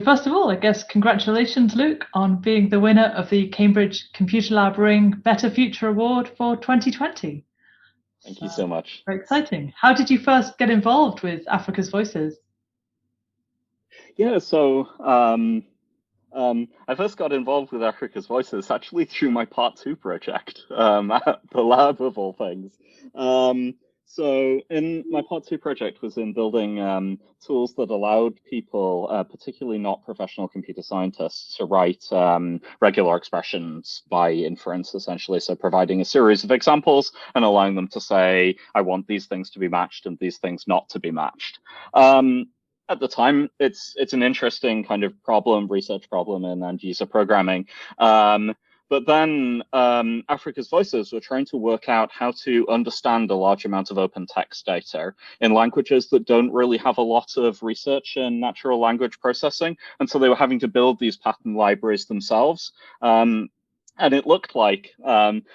First of all, I guess congratulations, Luke, on being the winner of the Cambridge Computer Lab Ring Better Future Award for 2020. Thank you so much. Very exciting. How did you first get involved with Africa's Voices? Yeah, I first got involved with Africa's Voices actually through my Part 2 project at the lab of all things. So in my Part 2 project was in building tools that allowed people, particularly not professional computer scientists, to write regular expressions by inference, essentially. So providing a series of examples and allowing them to say, I want these things to be matched and these things not to be matched. At the time, it's an interesting kind of research problem in end user programming. But then Africa's Voices were trying to work out how to understand a large amount of open text data in languages that don't really have a lot of research in natural language processing. And so they were having to build these pattern libraries themselves. And it looked like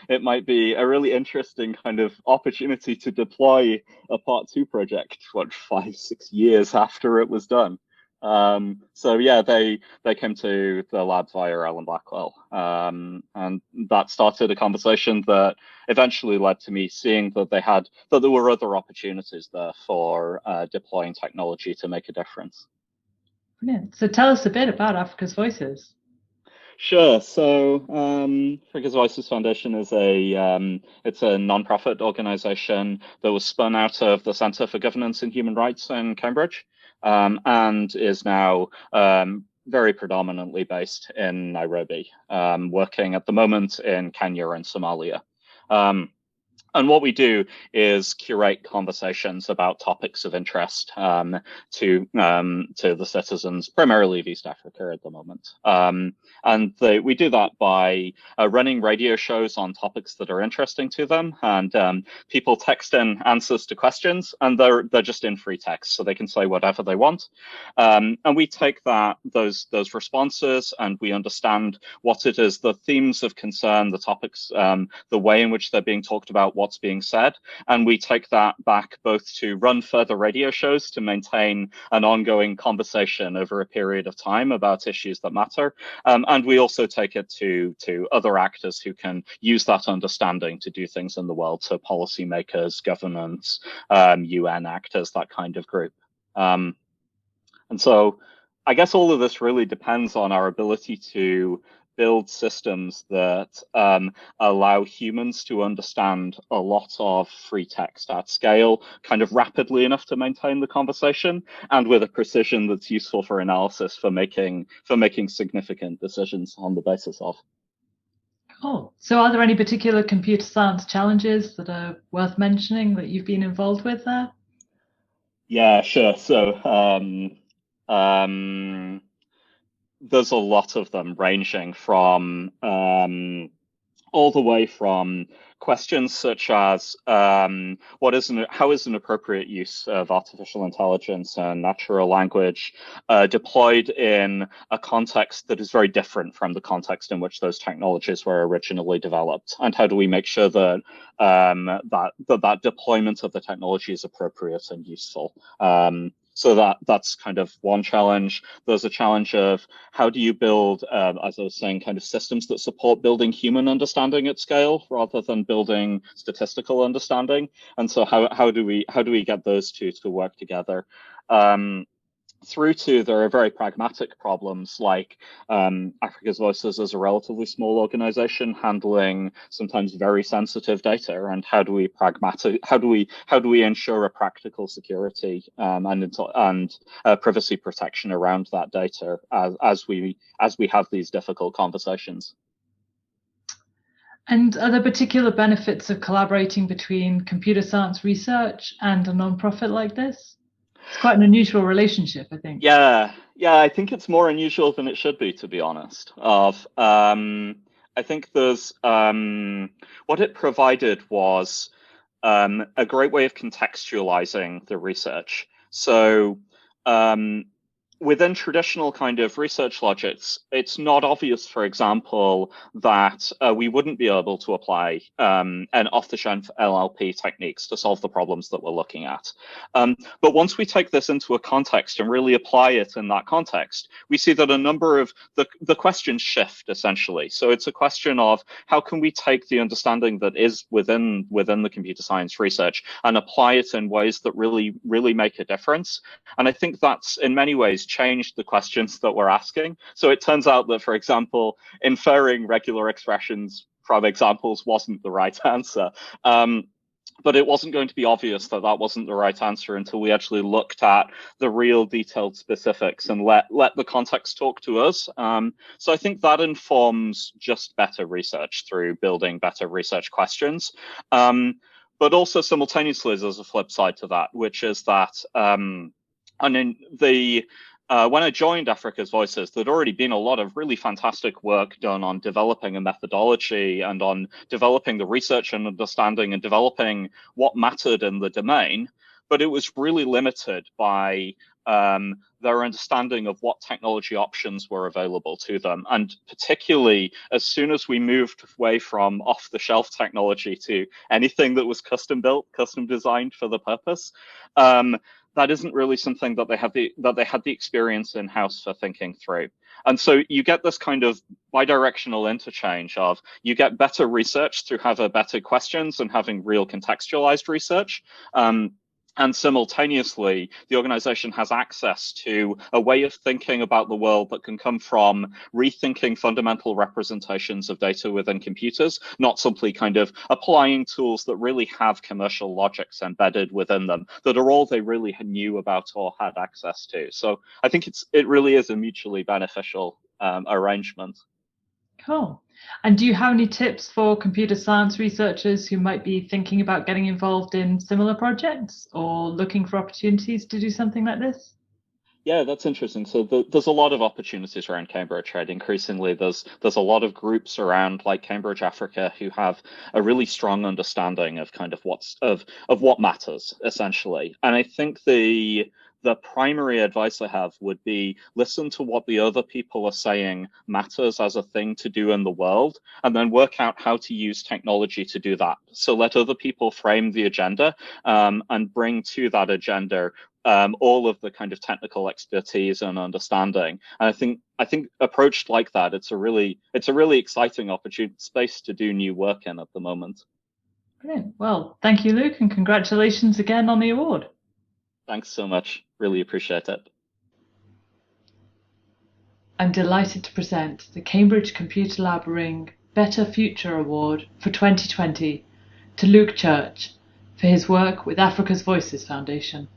it might be a really interesting kind of opportunity to deploy a Part 2 project, 5, 6 years after it was done. So yeah, they came to the lab via Ellen Blackwell, and that started a conversation that eventually led to me seeing that there were other opportunities there for deploying technology to make a difference. Brilliant. So tell us a bit about Africa's Voices. Sure. So, Africa's Voices Foundation is it's a nonprofit organization that was spun out of the Center for Governance and Human Rights in Cambridge, and is now very predominantly based in Nairobi, working at the moment in Kenya and Somalia. And what we do is curate conversations about topics of interest to the citizens, primarily of East Africa at the moment. We do that by running radio shows on topics that are interesting to them, and people text in answers to questions, and they're just in free text, so they can say whatever they want. And we take those responses, and we understand what it is, the themes of concern, the topics, the way in which they're being talked about, what's being said, and we take that back both to run further radio shows to maintain an ongoing conversation over a period of time about issues that matter, and we also take it to other actors who can use that understanding to do things in the world, so policymakers, governments, UN actors, that kind of group. And so I guess all of this really depends on our ability to build systems that allow humans to understand a lot of free text at scale, kind of rapidly enough to maintain the conversation, and with a precision that's useful for analysis for making significant decisions on the basis of. Oh, so are there any particular computer science challenges that are worth mentioning that you've been involved with there? Yeah, sure. So there's a lot of them, ranging from all the way from questions such as how is an appropriate use of artificial intelligence and natural language deployed in a context that is very different from the context in which those technologies were originally developed, and how do we make sure that that deployment of the technology is appropriate and useful. So that's kind of one challenge. There's a challenge of how do you build, as I was saying, kind of systems that support building human understanding at scale rather than building statistical understanding. And so how do we get those two to work together? Through to there are very pragmatic problems like Africa's Voices is a relatively small organization handling sometimes very sensitive data, and how do we ensure a practical security and privacy protection around that data as we have these difficult conversations. And are there particular benefits of collaborating between computer science research and a nonprofit like this? It's quite an unusual relationship, I think. Yeah, I think it's more unusual than it should be, to be honest. I think there's what it provided was a great way of contextualizing the research. So within traditional kind of research logics, it's not obvious, for example, that we wouldn't be able to apply an off-the-shelf LLP techniques to solve the problems that we're looking at. But once we take this into a context and really apply it in that context, we see that a number of the questions shift, essentially. So it's a question of how can we take the understanding that is within the computer science research and apply it in ways that really make a difference. And I think that's in many ways changed the questions that we're asking. So it turns out that, for example, inferring regular expressions from examples wasn't the right answer. But it wasn't going to be obvious that that wasn't the right answer until we actually looked at the real detailed specifics and let the context talk to us. So I think that informs just better research through building better research questions. But also simultaneously, there's a flip side to that, which is that when I joined Africa's Voices, there'd already been a lot of really fantastic work done on developing a methodology and on developing the research and understanding and developing what mattered in the domain. But it was really limited by their understanding of what technology options were available to them. And particularly as soon as we moved away from off-the-shelf technology to anything that was custom built, custom designed for the purpose, that isn't really something that they had the experience in-house for thinking through. And so you get this kind of bidirectional interchange of you get better research through having better questions and having real contextualized research. And simultaneously, the organization has access to a way of thinking about the world that can come from rethinking fundamental representations of data within computers, not simply kind of applying tools that really have commercial logics embedded within them, that are all they really knew about or had access to. So I think it really is a mutually beneficial arrangement. Cool. And do you have any tips for computer science researchers who might be thinking about getting involved in similar projects or looking for opportunities to do something like this? Yeah, that's interesting. So there's a lot of opportunities around Cambridge, right? Increasingly, there's a lot of groups around like Cambridge Africa who have a really strong understanding of kind of what matters, essentially. And I think the primary advice I have would be listen to what the other people are saying matters as a thing to do in the world, and then work out how to use technology to do that. So let other people frame the agenda and bring to that agenda all of the kind of technical expertise and understanding. And I think approached like that, it's a really exciting opportunity space to do new work in at the moment. Brilliant. Well, thank you, Luke, and congratulations again on the award. Thanks so much. Really appreciate it. I'm delighted to present the Cambridge Computer Lab Ring Better Future Award for 2020 to Luke Church for his work with Africa's Voices Foundation.